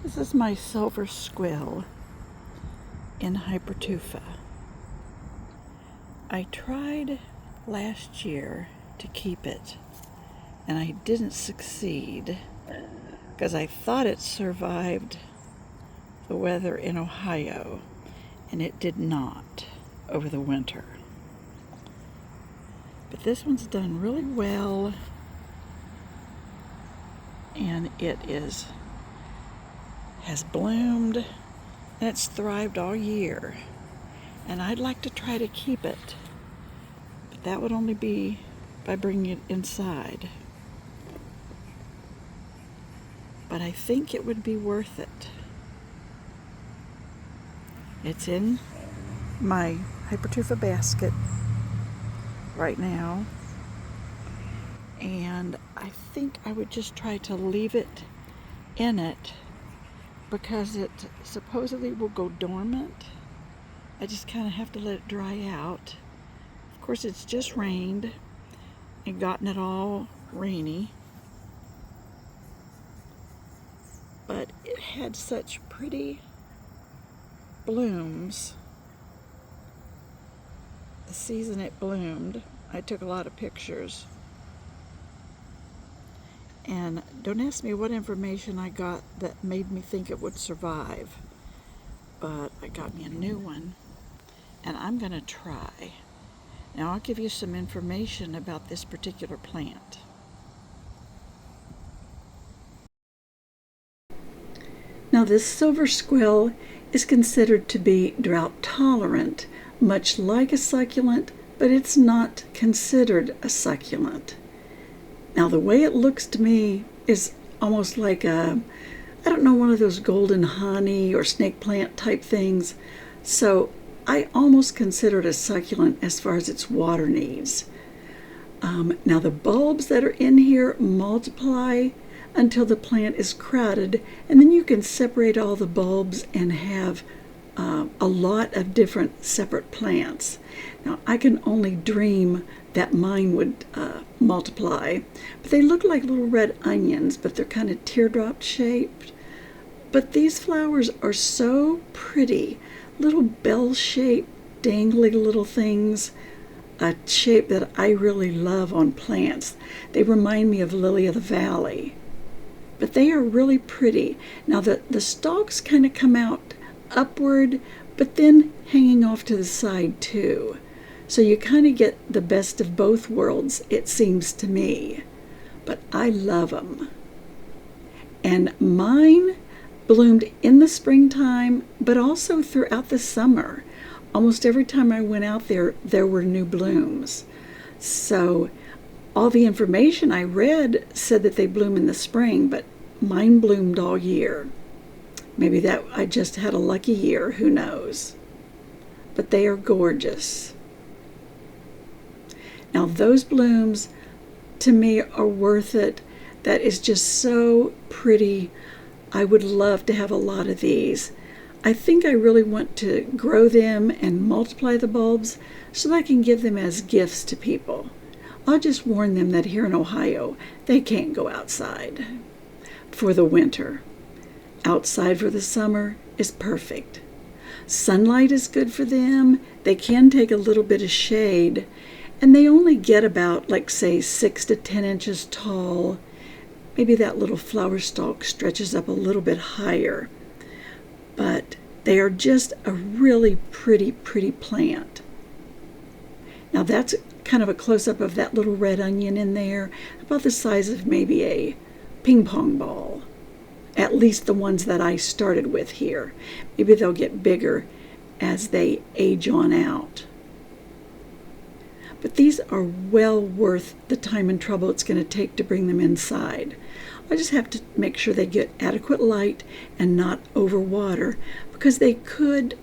This is my Silver Squill in Hypertufa. I tried last year to keep it, and I didn't succeed because I thought it survived the weather in Ohio, and it did not over the winter. But this one's done really well, and it has bloomed, and it's thrived all year. And I'd like to try to keep it, but that would only be by bringing it inside. But I think it would be worth it. It's in my Hypertufa basket right now, and I think I would just try to leave it in it because it supposedly will go dormant. I just kind of have to let it dry out. Of course, it's just rained and gotten it all rainy, but it had such pretty blooms the season it bloomed. I took a lot of pictures. And don't ask me what information I got that made me think it would survive, but I got me a new one, and I'm going to try. Now I'll give you some information about this particular plant. Now this Silver Squill is considered to be drought tolerant, much like a succulent, but it's not considered a succulent. Now the way it looks to me is almost like I don't know, one of those golden honey or snake plant type things. So I almost consider it a succulent as far as its water needs. Now the bulbs that are in here multiply until the plant is crowded, and then you can separate all the bulbs and have a lot of different separate plants. Now I can only dream that mine would multiply, but they look like little red onions, but they're kind of teardrop shaped. But these flowers are so pretty, little bell-shaped, dangly little things, a shape that I really love on plants. They remind me of lily of the valley, but they are really pretty. Now the stalks kind of come out upward, but then hanging off to the side too. So you kind of get the best of both worlds, it seems to me. But I love them. And mine bloomed in the springtime, but also throughout the summer. Almost every time I went out there, there were new blooms. So all the information I read said that they bloom in the spring, but mine bloomed all year. Maybe that I just had a lucky year, who knows. But they are gorgeous. Now those blooms, to me, are worth it. That is just so pretty. I would love to have a lot of these. I think I really want to grow them and multiply the bulbs so that I can give them as gifts to people. I'll just warn them that here in Ohio, they can't go outside for the winter. Outside for the summer is perfect. Sunlight is good for them. They can take a little bit of shade, and they only get about, like, say, 6 to 10 inches tall. Maybe that little flower stalk stretches up a little bit higher. But they are just a really pretty, pretty plant. Now that's kind of a close-up of that little red onion in there, about the size of maybe a ping pong ball. At least the ones that I started with here. Maybe they'll get bigger as they age on out. But these are well worth the time and trouble it's going to take to bring them inside. I just have to make sure they get adequate light and not overwater, because they could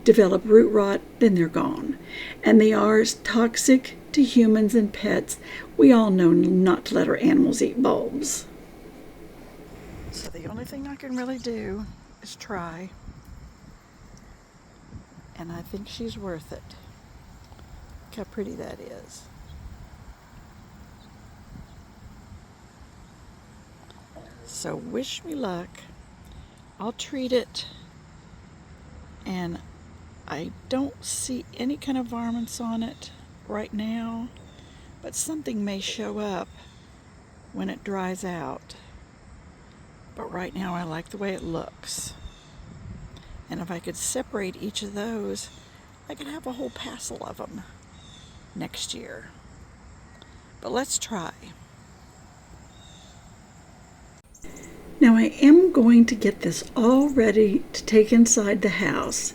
develop root rot, then they're gone. And they are toxic to humans and pets. We all know not to let our animals eat bulbs. So the only thing I can really do is try. And I think she's worth it. Look how pretty that is. So wish me luck I'll treat it, and I don't see any kind of varmints on it right now, but something may show up when it dries out. But right now I like the way it looks. And if I could separate each of those, I could have a whole passel of them next year. But let's try. Now I am going to get this all ready to take inside the house.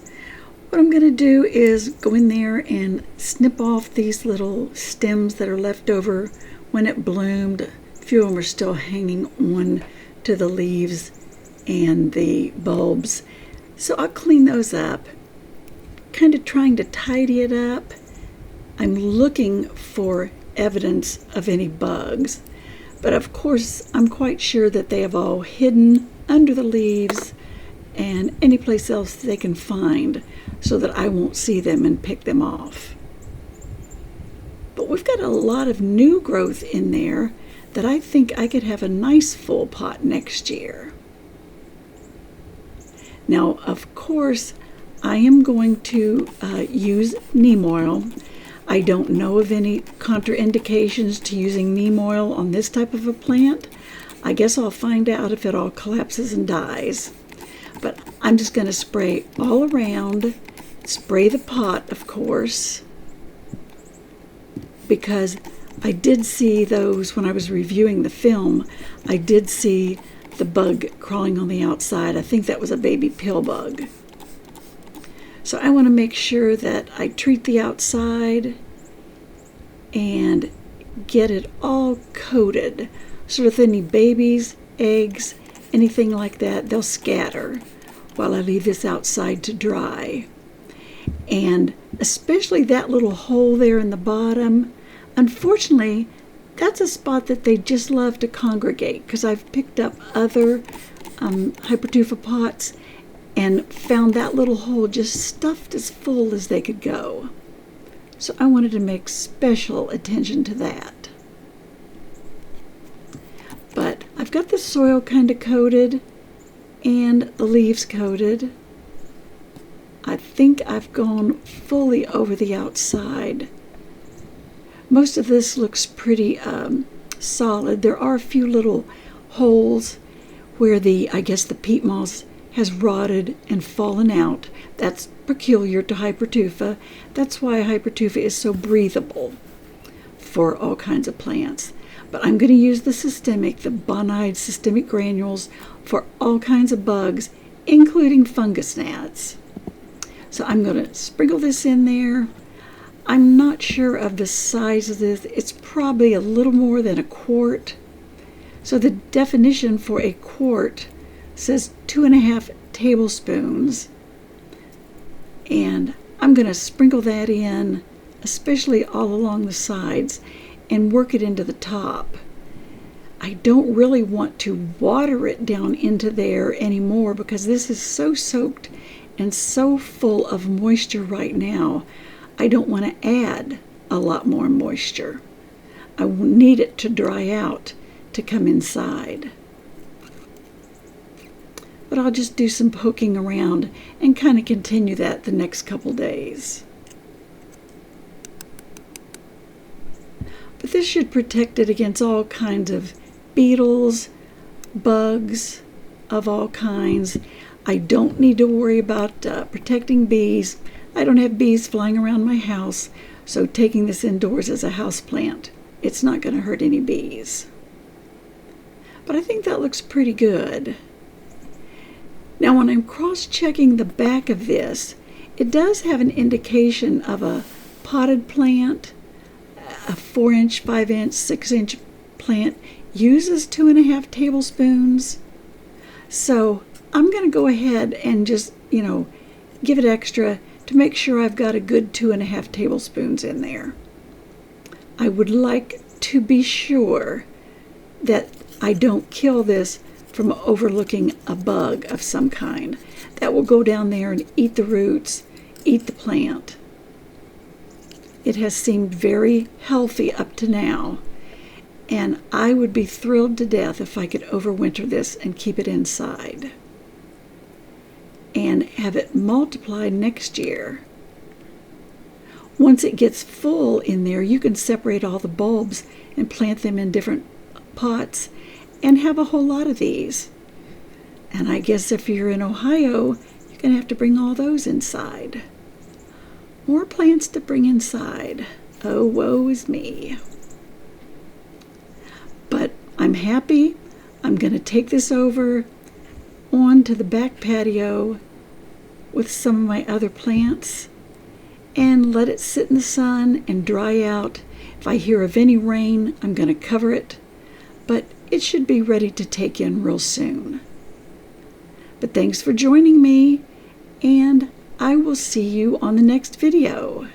What I'm going to do is go in there and snip off these little stems that are left over when it bloomed. A few of them are still hanging on to the leaves and the bulbs. So I'll clean those up, kind of trying to tidy it up. I'm looking for evidence of any bugs, but of course I'm quite sure that they have all hidden under the leaves and any place else they can find so that I won't see them and pick them off. But we've got a lot of new growth in there that I think I could have a nice full pot next year. Now, of course, I am going to use neem oil. I don't know of any contraindications to using neem oil on this type of a plant. I guess I'll find out if it all collapses and dies. But I'm just going to spray all around, spray the pot, of course, because I did see those when I was reviewing the film. I did see the bug crawling on the outside. I think that was a baby pill bug. So I want to make sure that I treat the outside and get it all coated so if any babies, eggs, anything like that, they'll scatter while I leave this outside to dry. And especially that little hole there in the bottom, unfortunately, that's a spot that they just love to congregate, because I've picked up other hypertufa pots and found that little hole just stuffed as full as they could go. So I wanted to make special attention to that. But I've got the soil kind of coated and the leaves coated. I think I've gone fully over the outside. Most of this looks pretty solid. There are a few little holes where I guess the peat moss has rotted and fallen out. That's peculiar to hypertufa. That's why hypertufa is so breathable for all kinds of plants. But I'm going to use the bonide systemic granules for all kinds of bugs, including fungus gnats. So I'm going to sprinkle this in there. I'm not sure of the size of this. It's probably a little more than a quart. So the definition for a quart says 2.5 tablespoons. And I'm going to sprinkle that in, especially all along the sides, and work it into the top. I don't really want to water it down into there anymore because this is so soaked and so full of moisture right now. I don't want to add a lot more moisture. I need it to dry out to come inside. But I'll just do some poking around and kind of continue that the next couple days. But this should protect it against all kinds of beetles, bugs of all kinds. I don't need to worry about protecting bees. I don't have bees flying around my house, so taking this indoors as a house plant, it's not going to hurt any bees. But I think that looks pretty good. Now when I'm cross-checking the back of this, it does have an indication of a potted plant. A 4-inch, 5-inch, 6-inch plant uses 2.5 tablespoons. So I'm going to go ahead and just, give it extra to make sure I've got a good 2.5 tablespoons in there. I would like to be sure that I don't kill this from overlooking a bug of some kind that will go down there and eat the roots, eat the plant. It has seemed very healthy up to now, and I would be thrilled to death if I could overwinter this and keep it inside. and have it multiply next year. Once it gets full in there, you can separate all the bulbs and plant them in different pots and have a whole lot of these. And I guess if you're in Ohio, you're going to have to bring all those inside. More plants to bring inside. Oh, woe is me. But I'm happy. I'm going to take this over onto the back patio with some of my other plants and let it sit in the sun and dry out. If I hear of any rain, I'm going to cover it, but it should be ready to take in real soon. But thanks for joining me, and I will see you on the next video.